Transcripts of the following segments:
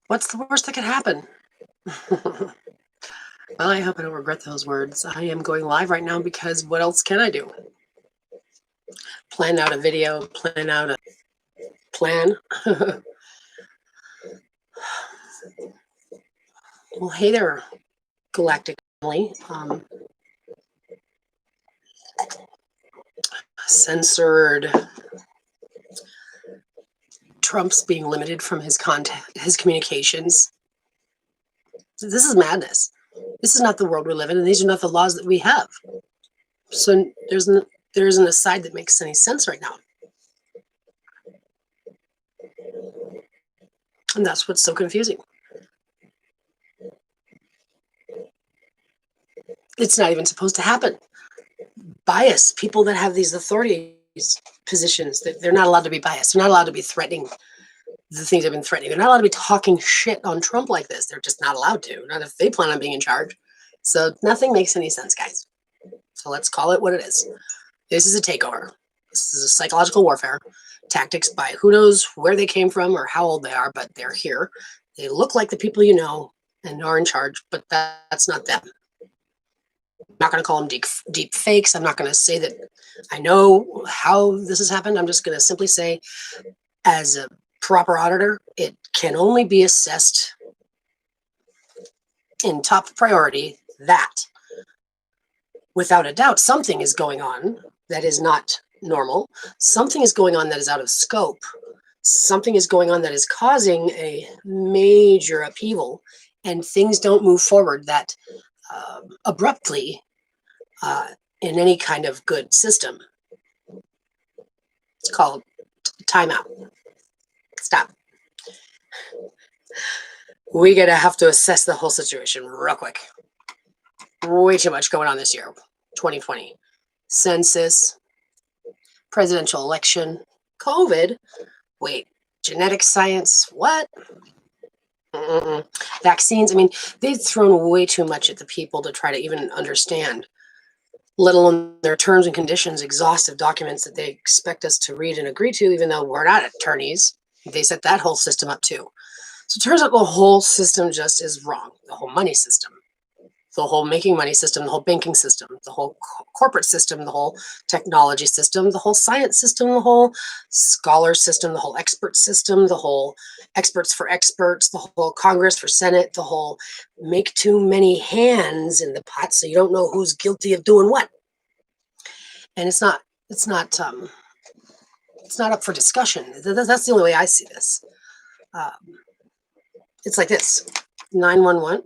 What's the worst that could happen? Well, I hope I don't regret those words. I am going live right now because what else can I do? Plan out a video, plan out a plan. Well, hey there, Galactic family. Censored. Trump's being limited from his content, his communications. This is madness. This is not the world we live in, and these are not the laws that we have. So there isn't a side that makes any sense right now. And that's what's so confusing. It's not even supposed to happen. Bias, people that have these authority positions, they're not allowed to be biased. They're not allowed to be threatening the things they've been threatening. They're not allowed to be talking shit on Trump like this. They're just not allowed to, not if they plan on being in charge. So nothing makes any sense, guys. So let's call it what it is. This is a takeover. This is a psychological warfare. Tactics by who knows where they came from or how old they are, but they're here. They look like the people you know and are in charge, but that's not them. I'm not going to call them deep fakes. I'm not going to say that I know how this has happened. I'm just going to simply say, as a proper auditor, it can only be assessed in top priority that, without a doubt, something is going on that is not normal. Something is going on that is out of scope. Something is going on that is causing a major upheaval, and things don't move forward that abruptly in any kind of good system. It's called timeout. Stop. We're going to have to assess the whole situation real quick. Way too much going on this year, 2020. Census, presidential election, COVID. Wait, genetic science, what? Vaccines. I mean, they've thrown way too much at the people to try to even understand, let alone their terms and conditions, exhaustive documents that they expect us to read and agree to, even though we're not attorneys. They set that whole system up too. So it turns out the whole system just is wrong. The whole money system, the whole making money system, the whole banking system, the whole corporate system, the whole technology system, the whole science system, the whole scholar system, the whole expert system, the whole experts for experts, the whole Congress for Senate, the whole make too many hands in the pot so you don't know who's guilty of doing what. And it's not up for discussion. That's the only way I see this. It's like this: 911.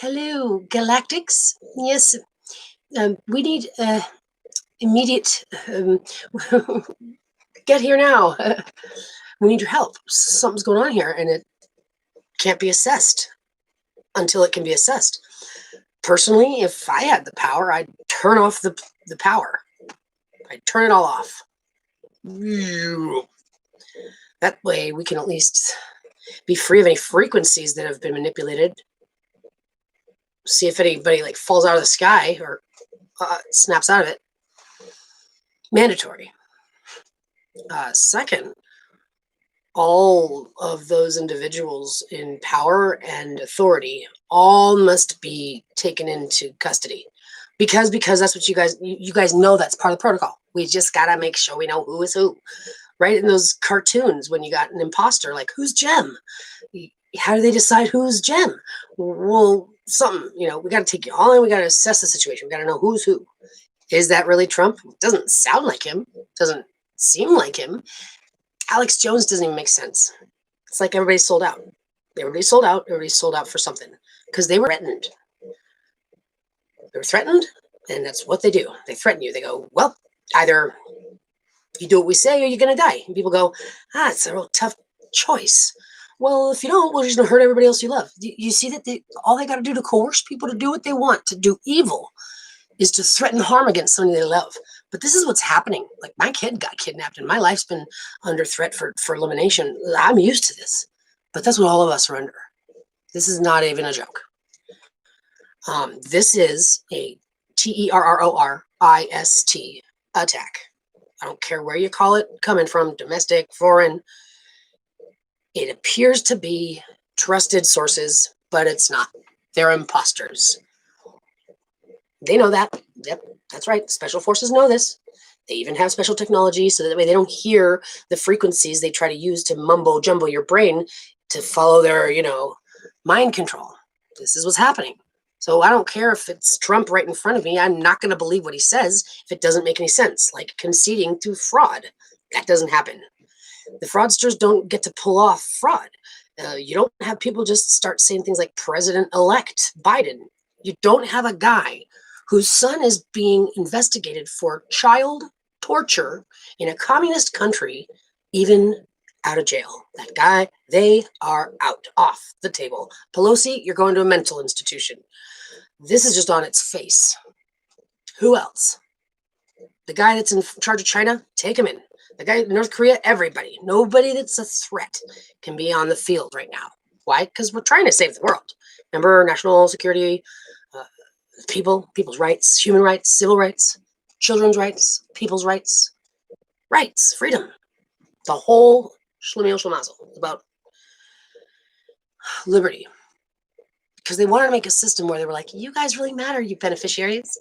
Hello, Galactics. Yes, we need immediate. Get here now. We need your help. Something's going on here, and it can't be assessed until it can be assessed. Personally, if I had the power, I'd turn off the power. I'd turn it all off. That way, we can at least be free of any frequencies that have been manipulated. See if anybody like falls out of the sky or snaps out of it. Mandatory. Second, all of those individuals in power and authority all must be taken into custody because that's what you guys know. That's part of the protocol. We just gotta make sure we know who is who. Right? In those cartoons, when you got an imposter, like who's Jem? How do they decide who's Jem? Well, something, we got to take you all in. We got to assess the situation. We got to know who's who. Is that really Trump? Doesn't sound like him. Doesn't seem like him. Alex Jones doesn't even make sense. It's like everybody's sold out. Everybody's sold out. Everybody's sold out for something because they were threatened. They were threatened, and that's what they do. They threaten you. They go, well, either you do what we say or you're going to die. And people go, it's a real tough choice. Well, if you don't, we're just going to hurt everybody else you love. You see that all they got to do to coerce people to do what they want, to do evil, is to threaten harm against somebody they love. But this is what's happening. Like my kid got kidnapped and my life's been under threat for elimination. I'm used to this. But that's what all of us are under. This is not even a joke. This is a terrorist attack. I don't care where you call it, coming from, domestic, foreign. It appears to be trusted sources, but it's not. They're imposters. They know that. Yep, that's right. Special forces know this. They even have special technology so that way they don't hear the frequencies they try to use to mumbo jumbo your brain to follow their, mind control. This is what's happening. So I don't care if it's Trump right in front of me. I'm not going to believe what he says if it doesn't make any sense, like conceding through fraud. That doesn't happen. The fraudsters don't get to pull off fraud. You don't have people just start saying things like President-elect Biden. You don't have a guy whose son is being investigated for child torture in a communist country, even out of jail. That guy, they are out, off the table. Pelosi, you're going to a mental institution. This is just on its face. Who else? The guy that's in charge of China, take him in. The guy in North Korea, everybody. Nobody that's a threat can be on the field right now. Why? Because we're trying to save the world. Remember, national security, people's rights, human rights, civil rights, children's rights, people's rights, freedom. The whole schlemiel schlemazel about liberty. Because they wanted to make a system where they were like, you guys really matter, you beneficiaries,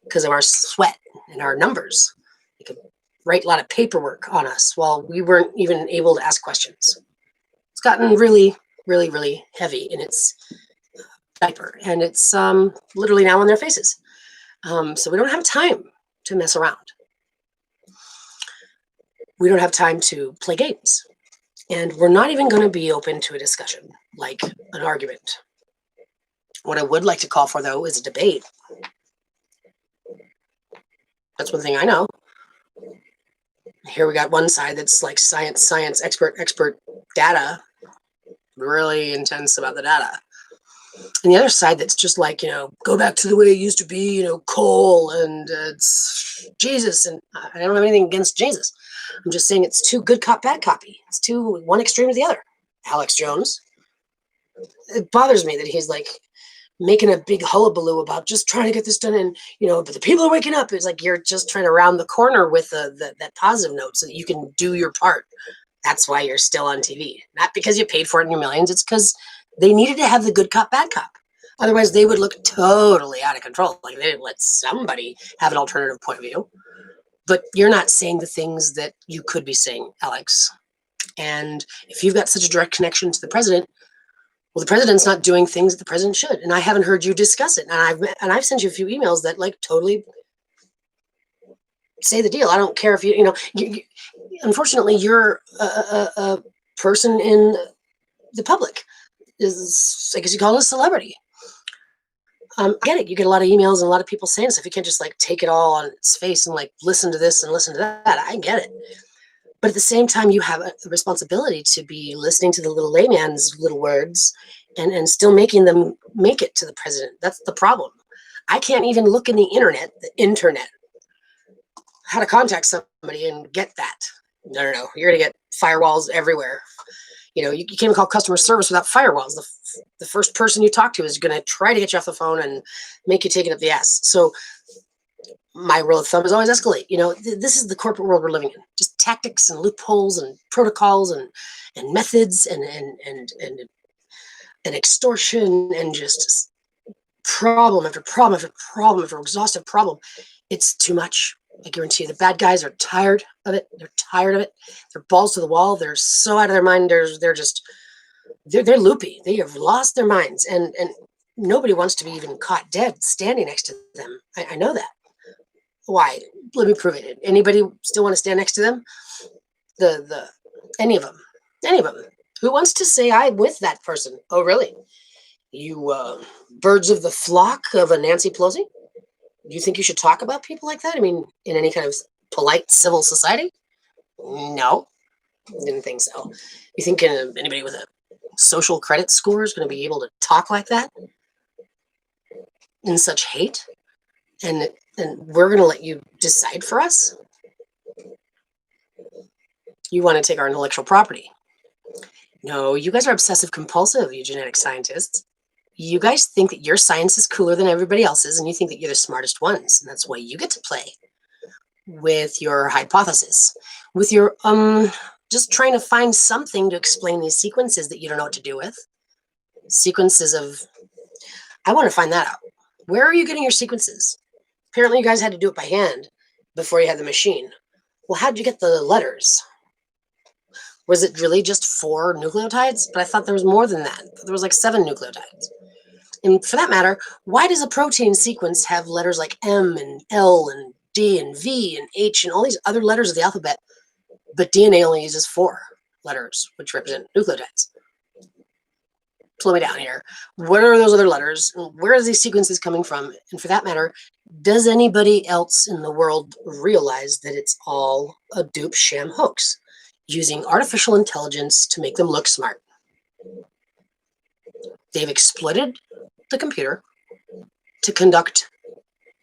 because of our sweat and our numbers. They could write a lot of paperwork on us while we weren't even able to ask questions. It's gotten really, really, really heavy in its diaper, and it's literally now on their faces. So we don't have time to mess around. We don't have time to play games. And we're not even going to be open to a discussion, like an argument. What I would like to call for, though, is a debate. That's one thing I know. Here we got one side that's like science, expert data, really intense about the data. And the other side that's just like, go back to the way it used to be, coal and it's Jesus. And I don't have anything against Jesus. I'm just saying it's too good cop, bad copy. It's too one extreme to the other. Alex Jones. It bothers me that he's like making a big hullabaloo about just trying to get this done. And, but the people are waking up. It's like you're just trying to round the corner with that positive note so that you can do your part. That's why you're still on TV. Not because you paid for it in your millions. It's because they needed to have the good cop, bad cop. Otherwise, they would look totally out of control. Like they didn't let somebody have an alternative point of view. But you're not saying the things that you could be saying, Alex. And if you've got such a direct connection to the president, well, the president's not doing things that the president should. And I haven't heard you discuss it. And I've sent you a few emails that like totally say the deal. I don't care if you unfortunately, you're a person in the public. I guess you call it a celebrity. I get it. You get a lot of emails and a lot of people saying stuff. You can't just like take it all on its face and like listen to this and listen to that. I get it. But at the same time, you have a responsibility to be listening to the little layman's little words and still making them make it to the president. That's the problem. I can't even look in the internet, how to contact somebody and get that. No. You're going to get firewalls everywhere. You can't even call customer service without firewalls. The first person you talk to is going to try to get you off the phone and make you take it up the ass. So my rule of thumb is always escalate. This is the corporate world we're living in. Just tactics and loopholes and protocols and methods and extortion and just problem after problem after problem after exhaustive problem. It's too much. I guarantee you the bad guys are tired of it. They're tired of it. They're balls to the wall. They're so out of their mind. They're loopy. They have lost their minds. And nobody wants to be even caught dead standing next to them. I know that. Why? Let me prove it. Anybody still want to stand next to them? Any of them. Who wants to say I'm with that person? Oh, really? You birds of the flock of a Nancy Pelosi? Do you think you should talk about people like that? I mean, in any kind of polite civil society? No, didn't think so. You think anybody with a social credit score is going to be able to talk like that in such hate? And we're going to let you decide for us? You want to take our intellectual property. No, you guys are obsessive compulsive, you genetic scientists. You guys think that your science is cooler than everybody else's, and you think that you're the smartest ones, and that's why you get to play with your hypothesis, with your just trying to find something to explain these sequences that you don't know what to do with. sequences of, I want to find that out. Where are you getting your sequences? Apparently you guys had to do it by hand before you had the machine. Well, how did you get the letters? Was it really just 4 nucleotides? But I thought there was more than that. There was like 7 nucleotides. And for that matter, why does a protein sequence have letters like M and L and D and V and H and all these other letters of the alphabet, but DNA only uses 4 letters, which represent nucleotides? Slow me down here. What are those other letters? Where are these sequences coming from? And for that matter, does anybody else in the world realize that it's all a dupe sham hoax, using artificial intelligence to make them look smart? They've exploited the computer to conduct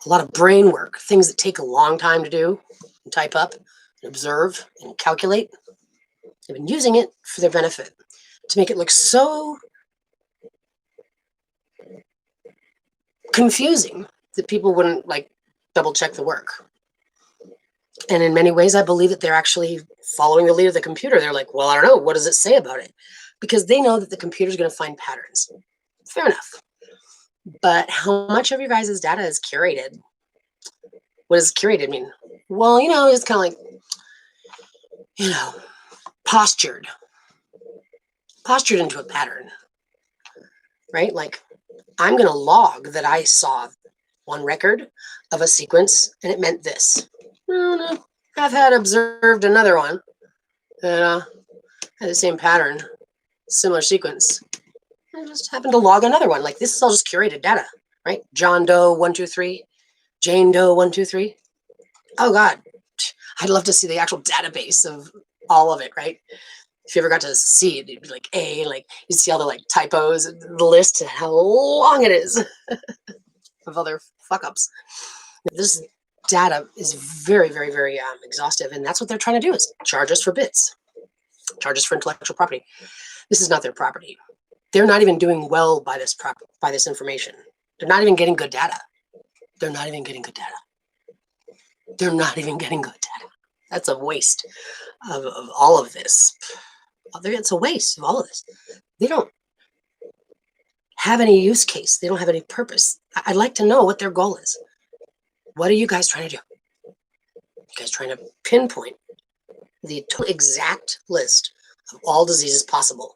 a lot of brain work, things that take a long time to do, and type up, and observe, and calculate. They've been using it for their benefit to make it look so confusing that people wouldn't like double check the work. And in many ways, I believe that they're actually following the lead of the computer. They're like, well, I don't know. What does it say about it? Because they know that the computer's going to find patterns. Fair enough. But how much of your guys' data is curated? What does curated mean? Well, it's kind of like, postured into a pattern, right? Like, I'm going to log that I saw one record of a sequence and it meant this. No, I've had observed another one that had the same pattern, similar sequence. I just happened to log another one. Like, this is all just curated data, right? John Doe 123, Jane Doe 123. Oh God, I'd love to see the actual database of all of it, right? If you ever got to see it, it'd be like you see all the typos, the list, how long it is of other fuck ups. This data is very, very, very exhaustive, and that's what they're trying to do, is charge us for bits, charge us for intellectual property. This is not their property. They're not even doing well by this information. They're not even getting good data. They're not even getting good data. They're not even getting good data. That's a waste of all of this. It's a waste of all of this. They don't have any use case. They don't have any purpose. I'd like to know what their goal is. What are you guys trying to do? You guys trying to pinpoint the exact list of all diseases possible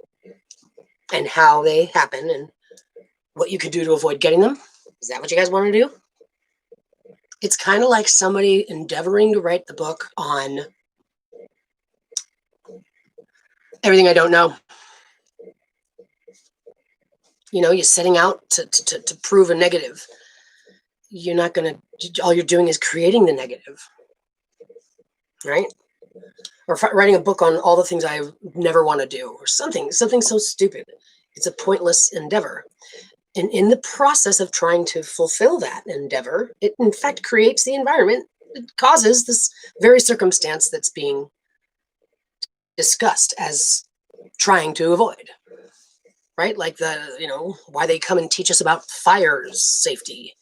and how they happen and what you could do to avoid getting them? Is that what you guys want to do? It's kind of like somebody endeavoring to write the book on everything I don't know. You're setting out to prove a negative. You're not going to, all you're doing is creating the negative, right? Or writing a book on all the things I never want to do, or something so stupid. It's a pointless endeavor. And in the process of trying to fulfill that endeavor, it in fact creates the environment that causes this very circumstance that's being discussed as trying to avoid, right? Like why they come and teach us about fire safety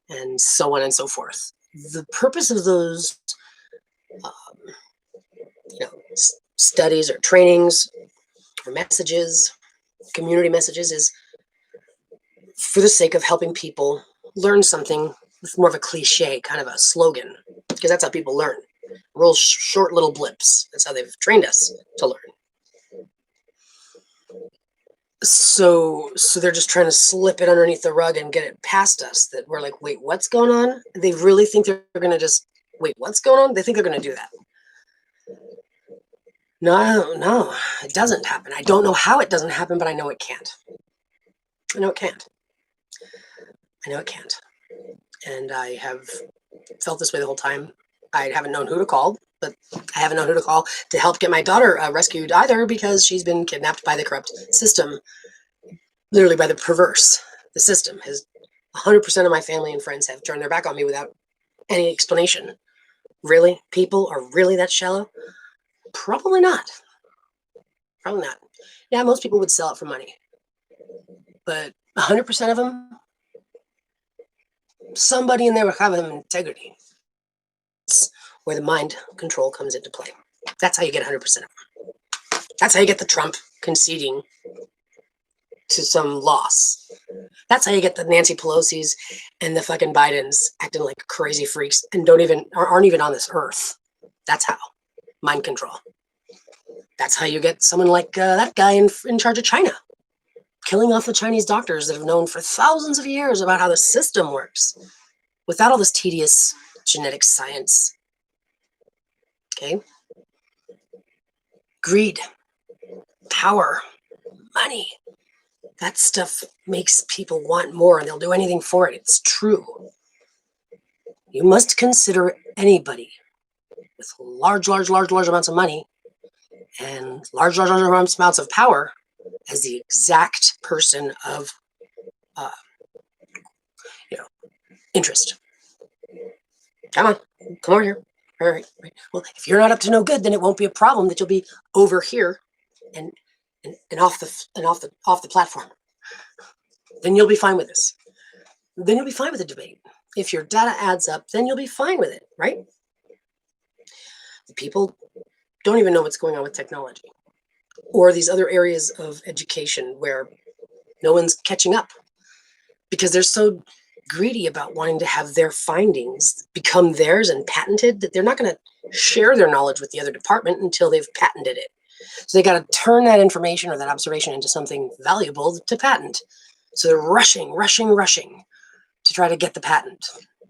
and so on and so forth. The purpose of those studies or trainings or messages, community messages, is for the sake of helping people learn something with more of a cliche, kind of a slogan, because that's how people learn. Real short little blips. That's how they've trained us to learn. So they're just trying to slip it underneath the rug and get it past us, that we're like, wait, what's going on? They really think they're going to just, wait, what's going on? They think they're going to do that. No, it doesn't happen. I don't know how it doesn't happen, but I know it can't. I know it can't. And I have felt this way the whole time. I haven't known who to call, but I haven't known who to call to help get my daughter rescued either, because she's been kidnapped by the corrupt system, literally by the perverse. The system has 100% of my family and friends have turned their back on me without any explanation. Really? People are really that shallow? Probably not. Probably not. Yeah, most people would sell it for money. But 100% of them, somebody in there would have integrity. It's where the mind control comes into play. That's how you get 100% of them. That's how you get the Trump conceding to some loss. That's how you get the Nancy Pelosi's and the fucking Bidens acting like crazy freaks and aren't even on this earth. That's how. Mind control. That's how you get someone like that guy in charge of China, killing off the Chinese doctors that have known for thousands of years about how the system works without all this tedious genetic science. Okay? Greed, power, money. That stuff makes people want more and they'll do anything for it. It's true. You must consider anybody with large amounts of money and large amounts of power as the exact person of interest. Come over here. All right. Well, if you're not up to no good, then it won't be a problem that you'll be over here and off the platform. Then you'll be fine with this. Then you'll be fine with the debate. If your data adds up, then you'll be fine with it, right? The people don't even know what's going on with technology or these other areas of education where no one's catching up because they're so greedy about wanting to have their findings become theirs and patented that they're not going to share their knowledge with the other department until they've patented it. So they got to turn that information or that observation into something valuable to patent. So they're rushing to try to get the patent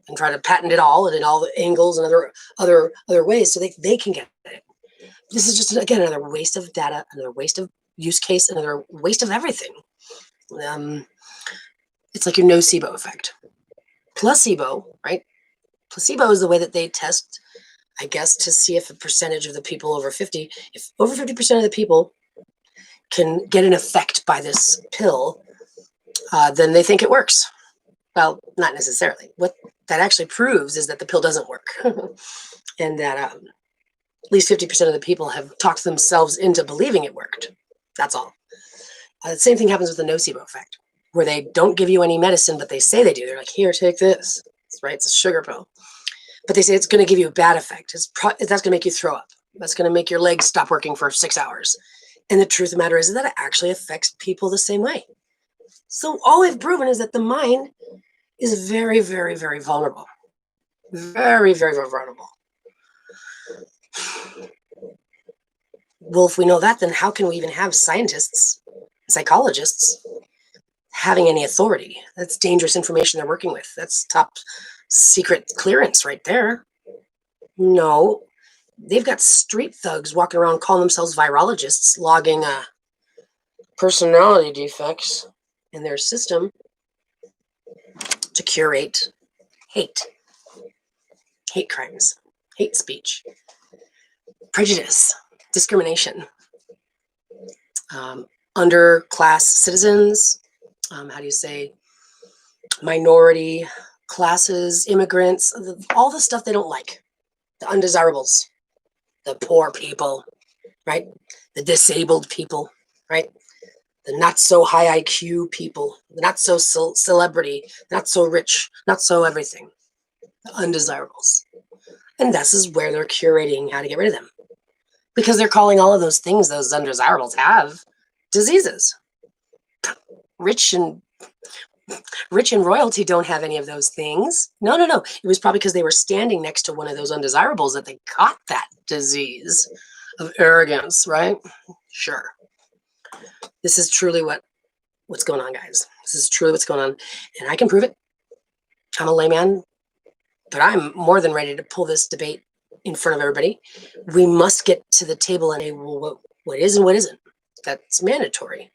and try to patent it all and in all the angles and other ways so they can get it. This is just, again, another waste of data, another waste of use case, another waste of everything. It's like your nocebo effect. Placebo, right? Placebo is the way that they test, I guess, to see if a percentage of the people over 50, if over 50% of the people can get an effect by this pill, then they think it works. Well, not necessarily. What that actually proves is that the pill doesn't work. And that at least 50% of the people have talked themselves into believing it worked. That's all. The same thing happens with the nocebo effect, where they don't give you any medicine, but they say they do. They're like, here, take this. That's right, it's a sugar pill. But they say it's going to give you a bad effect. That's going to make you throw up. That's going to make your legs stop working for 6 hours. And the truth of the matter is that it actually affects people the same way. So all we've proven is that the mind is very, very, very vulnerable. Very, very, very vulnerable. Well, if we know that, then how can we even have scientists, psychologists, having any authority? That's dangerous information they're working with. That's top secret clearance right there. No, they've got street thugs walking around calling themselves virologists, logging personality defects in their system to curate hate crimes, hate speech, prejudice, discrimination, underclass citizens, how do you say, minority classes, immigrants, all the stuff they don't like, the undesirables, the poor people, right? The disabled people, right? The not so high IQ people, the not so celebrity, not so rich, not so everything, the undesirables. And this is where they're curating how to get rid of them. Because they're calling all of those things those undesirables have diseases. Rich and royalty don't have any of those things. No. It was probably because they were standing next to one of those undesirables that they got that disease of arrogance, right? Sure. This is truly what's going on, guys. This is truly what's going on. And I can prove it. I'm a layman, but I'm more than ready to pull this debate in front of everybody. We must get to the table and say, well, what is and what isn't. That's mandatory.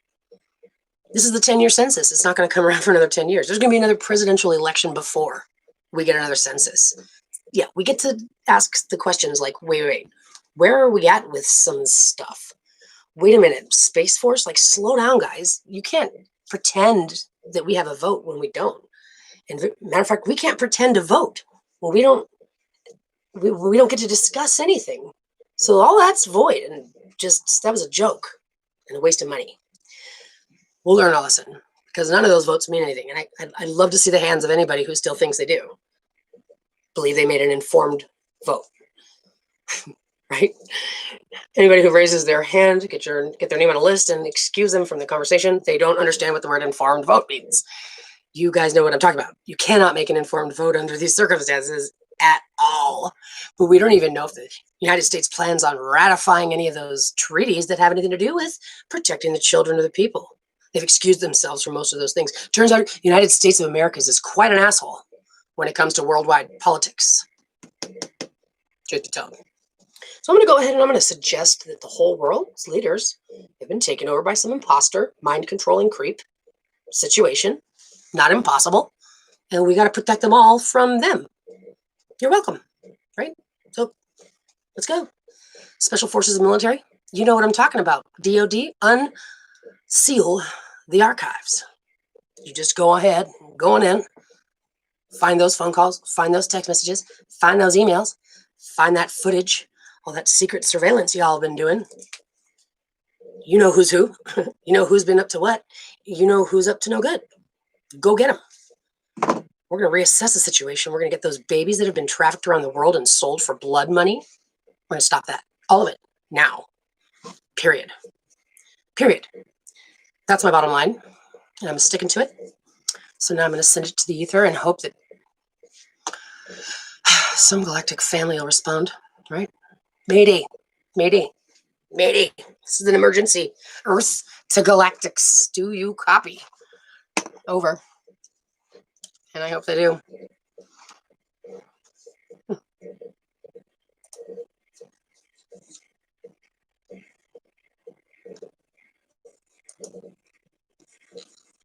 This is the 10-year census. It's not going to come around for another 10 years. There's going to be another presidential election before we get another census. Yeah, we get to ask the questions like, wait, where are we at with some stuff? Wait a minute, Space Force, like slow down, guys. You can't pretend that we have a vote when we don't. And matter of fact, we can't pretend to vote when we don't get to discuss anything. So all that's void and just, that was a joke and a waste of money. We'll learn a lesson because none of those votes mean anything. And I'd love to see the hands of anybody who still thinks they do. Believe they made an informed vote. right? Anybody who raises their hand, get their name on a list and excuse them from the conversation. They don't understand what the word informed vote means. You guys know what I'm talking about. You cannot make an informed vote under these circumstances at all. But we don't even know if the United States plans on ratifying any of those treaties that have anything to do with protecting the children of the people. They've excused themselves from most of those things. Turns out the United States of America is quite an asshole when it comes to worldwide politics. Truth be told. So I'm going to go ahead and I'm going to suggest that the whole world's leaders have been taken over by some imposter, mind-controlling creep situation. Not impossible. And we got to protect them all from them. You're welcome, right? So let's go. Special Forces and military, you know what I'm talking about. DOD, unseal the archives. You just go ahead, going in, find those phone calls, find those text messages, find those emails, find that footage, all that secret surveillance y'all have been doing. You know who's who. You know who's been up to what. You know who's up to no good. Go get them. We're going to reassess the situation. We're going to get those babies that have been trafficked around the world and sold for blood money. We're going to stop that. All of it. Now. Period. Period. That's my bottom line. And I'm sticking to it. So now I'm going to send it to the ether and hope that some galactic family will respond, right? Mayday. Mayday. Mayday. This is an emergency. Earth to galactics. Do you copy? Over. And I hope they do.